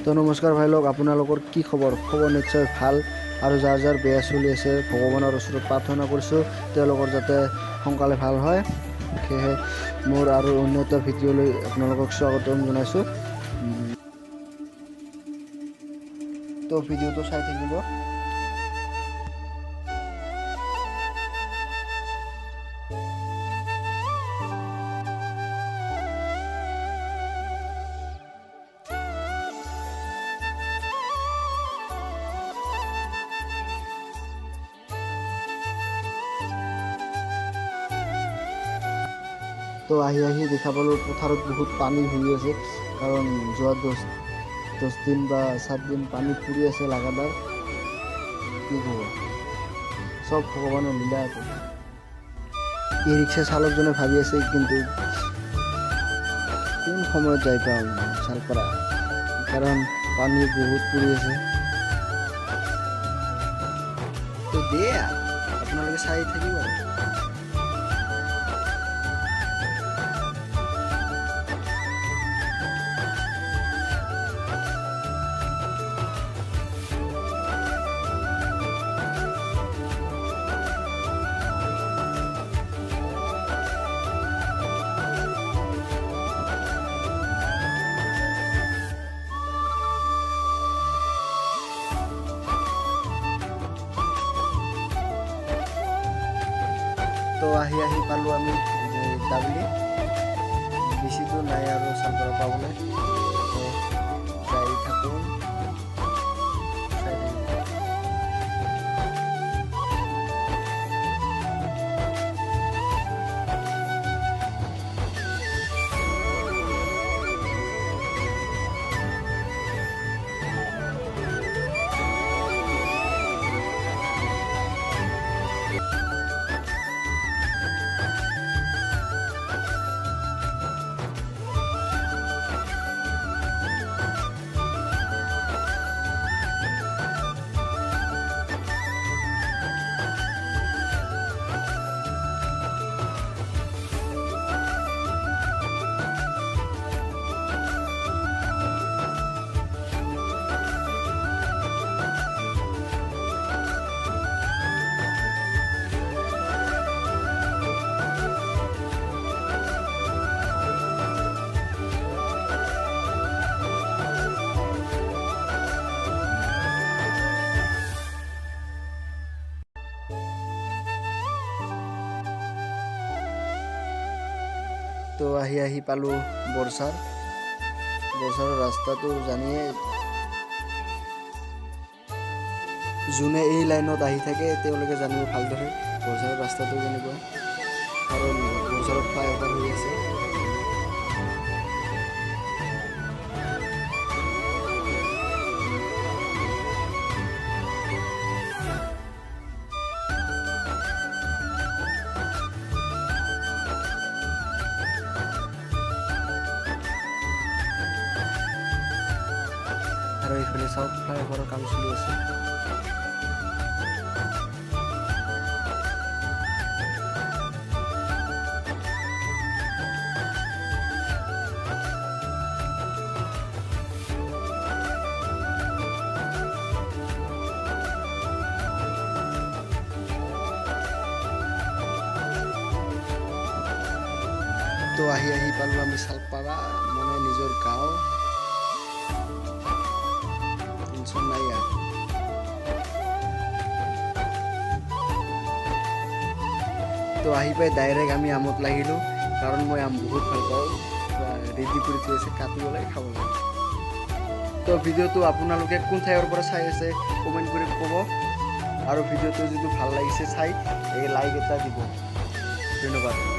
তো নমস্কাৰ ভাই লোক, আপোনালোকৰ কি খবৰ? খবৰ নিশ্চয় ভাল। আৰু যাৰ যাৰ বেয়া চলি আছে ভগৱানৰ ওচৰত প্ৰাৰ্থনা কৰিছোঁ তেওঁলোকৰ যাতে সোনকালে ভাল হয়। সেয়েহে মোৰ আৰু অন্য এটা ভিডিঅ'লৈ আপোনালোকক স্বাগতম জনাইছোঁ। তো ভিডিঅ'টো চাই থাকিব। তো আহি দেখা পালোঁ পথাৰত বহুত পানী হৈ আছে, কাৰণ যোৱা 10 দিন বা 7 দিন পানী পৰি আছে লাগাতাৰ। কি ক'ব, চব ভগৱানৰ লীলা আছে। ই ৰিক্সা চালকজনে ভাবি আছে কিন্তু কোন সময়ত যাই পাম চালপাৰা, কাৰণ পানী বহুত পৰি আছে। তো দিয়া আপোনালোকে চাই থাকিব আৰু। তো আহি পালোঁ আমি ডাবলি। বেছি দূৰ নাই আৰু চালপাৰা পাবলৈ। তো যাই থাকোঁ, চাই থাকিম। তো আহি পালোঁ বৰচাৰ ৰাস্তাটো জানিয়ে। যোনে এই লাইনত আহি থাকে তেওঁলোকে জানিব ভালদৰে বৰচাৰৰ ৰাস্তাটো কেনেকুৱা, কাৰণ বৰচাৰত ফ্লাইঅভাৰ হৈ আছে। আৰু এইফালে চাওক ফ্লাইঅভাৰৰ কাম চলি আছে। তো আহি পালোঁ আমি চালপাৰা, মানে নিজৰ গাঁও। টেনশ্যন নাই আৰু। তো আহি পাই ডাইৰেক্ট আমি আমত লাগিলোঁ, কাৰণ মই আম বহুত ভাল পাওঁ। ৰেডি কৰি থৈ আছে, কাটিবলৈ খাবলৈ। তো ভিডিঅ'টো আপোনালোকে কোন ঠাইৰ পৰা চাই আছে কমেণ্ট কৰি ক'ব। আৰু ভিডিঅ'টো যদি ভাল লাগিছে চাই লাইক এটা দিব। ধন্যবাদ।